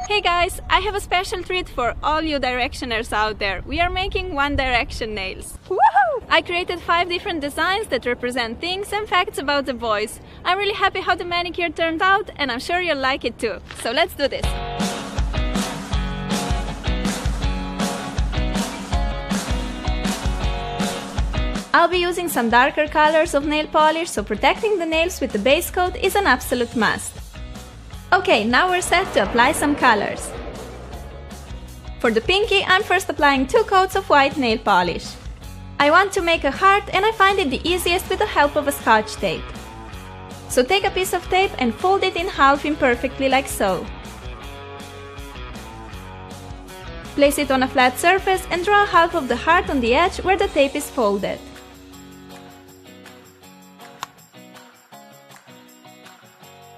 Hey guys, I have a special treat for all you Directioners out there. We are making One Direction nails. Woohoo! I created 5 different designs that represent things and facts about the boys. I'm really happy how the manicure turned out and I'm sure you'll like it too. So let's do this. I'll be using some darker colors of nail polish, so protecting the nails with the base coat is an absolute must. Okay, now we're set to apply some colors. For the pinky, I'm first applying 2 coats of white nail polish. I want to make a heart and I find it the easiest with the help of a scotch tape. So take a piece of tape and fold it in half imperfectly like so. Place it on a flat surface and draw half of the heart on the edge where the tape is folded.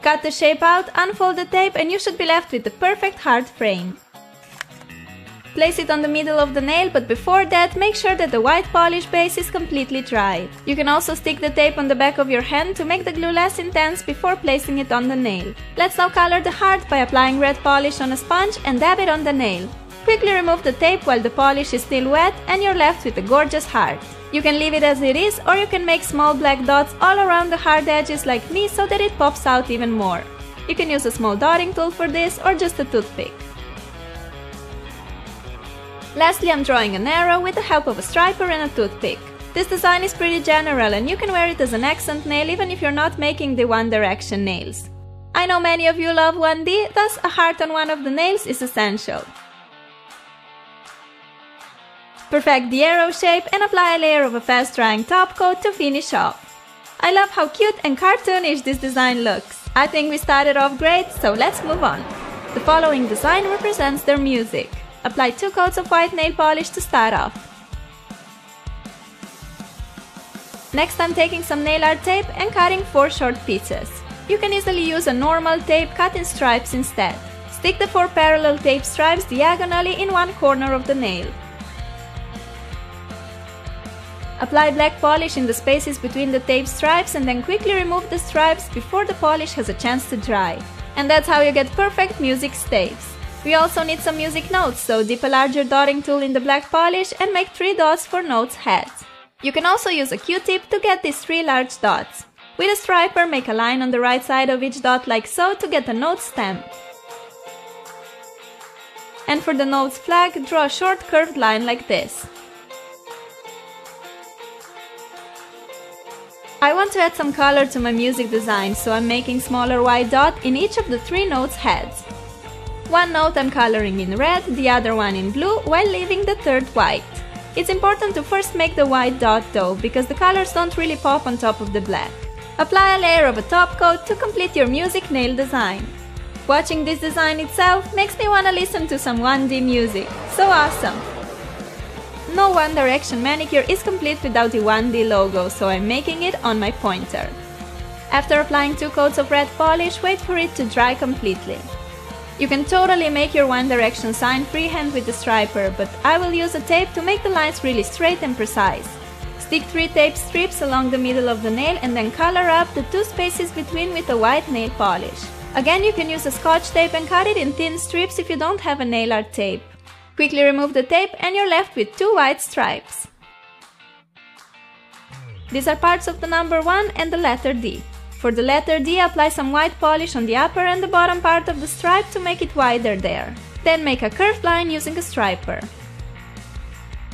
Cut the shape out, unfold the tape and you should be left with the perfect heart frame. Place it on the middle of the nail, but before that make sure that the white polish base is completely dry. You can also stick the tape on the back of your hand to make the glue less intense before placing it on the nail. Let's now color the heart by applying red polish on a sponge and dab it on the nail. Quickly remove the tape while the polish is still wet and you're left with a gorgeous heart. You can leave it as it is or you can make small black dots all around the hard edges like me so that it pops out even more. You can use a small dotting tool for this or just a toothpick. Lastly, I'm drawing an arrow with the help of a striper and a toothpick. This design is pretty general and you can wear it as an accent nail even if you're not making the One Direction nails. I know many of you love 1D, thus a heart on one of the nails is essential. Perfect the arrow shape and apply a layer of a fast drying top coat to finish off. I love how cute and cartoonish this design looks. I think we started off great, so let's move on. The following design represents their music. Apply 2 coats of white nail polish to start off. Next I'm taking some nail art tape and cutting 4 short pieces. You can easily use a normal tape cut in stripes instead. Stick the 4 parallel tape stripes diagonally in one corner of the nail. Apply black polish in the spaces between the tape stripes and then quickly remove the stripes before the polish has a chance to dry. And that's how you get perfect music staves. We also need some music notes, so dip a larger dotting tool in the black polish and make 3 dots for notes heads. You can also use a Q-tip to get these 3 large dots. With a striper, make a line on the right side of each dot like so to get a note stem. And for the notes flag, draw a short curved line like this. I want to add some color to my music design, so I'm making smaller white dots in each of the 3 notes heads. One note I'm coloring in red, the other one in blue, while leaving the 3rd white. It's important to first make the white dot though, because the colors don't really pop on top of the black. Apply a layer of a top coat to complete your music nail design. Watching this design itself makes me wanna listen to some 1D music. So awesome! No One Direction manicure is complete without the 1D logo, so I'm making it on my pointer. After applying 2 coats of red polish, wait for it to dry completely. You can totally make your One Direction sign freehand with the striper, but I will use a tape to make the lines really straight and precise. Stick 3 tape strips along the middle of the nail and then color up the 2 spaces between with a white nail polish. Again, you can use a scotch tape and cut it in thin strips if you don't have a nail art tape. Quickly remove the tape and you're left with 2 white stripes. These are parts of the number 1 and the letter D. For the letter D, apply some white polish on the upper and the bottom part of the stripe to make it wider there. Then make a curved line using a striper.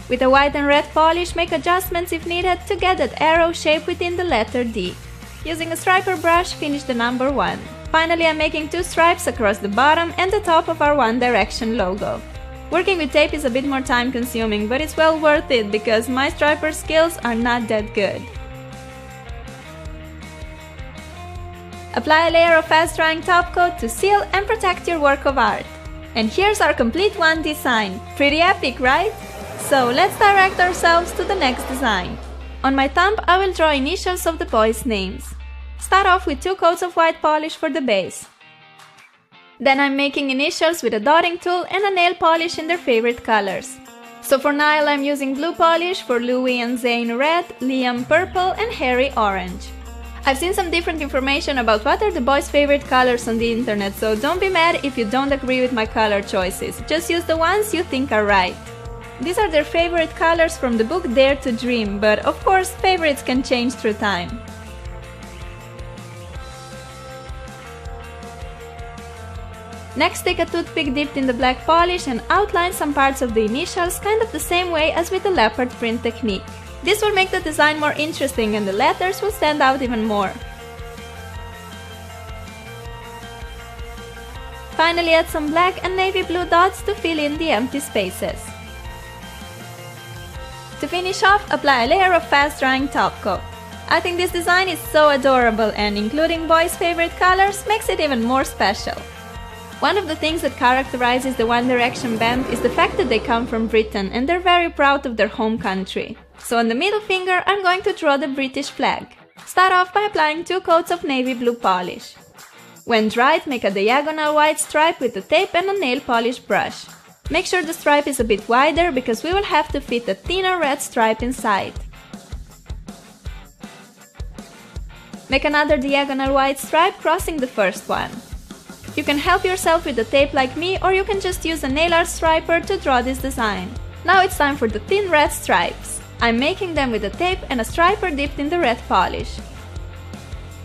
With a white and red polish, make adjustments if needed to get that arrow shape within the letter D. Using a striper brush, finish the number 1. Finally, I'm making 2 stripes across the bottom and the top of our One Direction logo. Working with tape is a bit more time consuming, but it's well worth it because my striper skills are not that good. Apply a layer of fast drying top coat to seal and protect your work of art. And here's our complete 1D sign. Pretty epic, right? So let's direct ourselves to the next design. On my thumb, I will draw initials of the boys' names. Start off with 2 coats of white polish for the base. Then I'm making initials with a dotting tool and a nail polish in their favorite colors. So for Niall I'm using blue polish, for Louis and Zayn red, Liam purple and Harry orange. I've seen some different information about what are the boys' favorite colors on the internet, so don't be mad if you don't agree with my color choices. Just use the ones you think are right. These are their favorite colors from the book Dare to Dream, but of course favorites can change through time. Next, take a toothpick dipped in the black polish and outline some parts of the initials kind of the same way as with the leopard print technique. This will make the design more interesting and the letters will stand out even more. Finally, add some black and navy blue dots to fill in the empty spaces. To finish off, apply a layer of fast-drying top coat. I think this design is so adorable and including boys' favorite colors makes it even more special. One of the things that characterizes the One Direction band is the fact that they come from Britain and they're very proud of their home country. So on the middle finger I'm going to draw the British flag. Start off by applying 2 coats of navy blue polish. When dried, make a diagonal white stripe with the tape and a nail polish brush. Make sure the stripe is a bit wider because we will have to fit a thinner red stripe inside. Make another diagonal white stripe crossing the first one. You can help yourself with the tape like me, or you can just use a nail art striper to draw this design. Now it's time for the thin red stripes. I'm making them with a tape and a striper dipped in the red polish.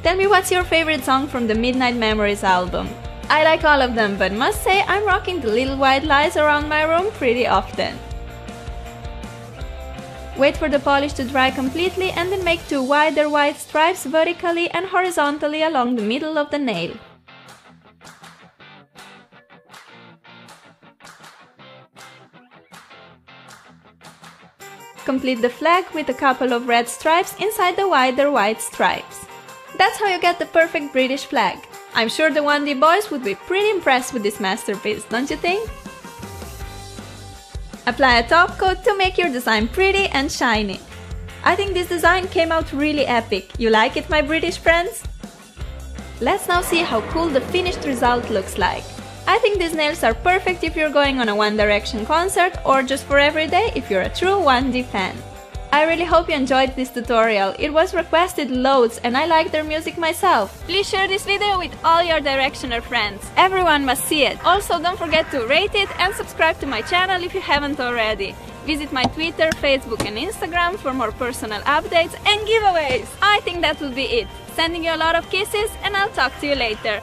Tell me what's your favorite song from the Midnight Memories album. I like all of them, but must say I'm rocking the little white lies around my room pretty often. Wait for the polish to dry completely and then make 2 wider white stripes vertically and horizontally along the middle of the nail. Complete the flag with a couple of red stripes inside the wider white stripes. That's how you get the perfect British flag. I'm sure the 1D boys would be pretty impressed with this masterpiece, don't you think? Apply a top coat to make your design pretty and shiny. I think this design came out really epic. You like it, my British friends? Let's now see how cool the finished result looks like. I think these nails are perfect if you're going on a One Direction concert or just for every day if you're a true 1D fan. I really hope you enjoyed this tutorial. It was requested loads and I like their music myself. Please share this video with all your Directioner friends. Everyone must see it. Also, don't forget to rate it and subscribe to my channel if you haven't already. Visit my Twitter, Facebook and Instagram for more personal updates and giveaways. I think that will be it. Sending you a lot of kisses and I'll talk to you later.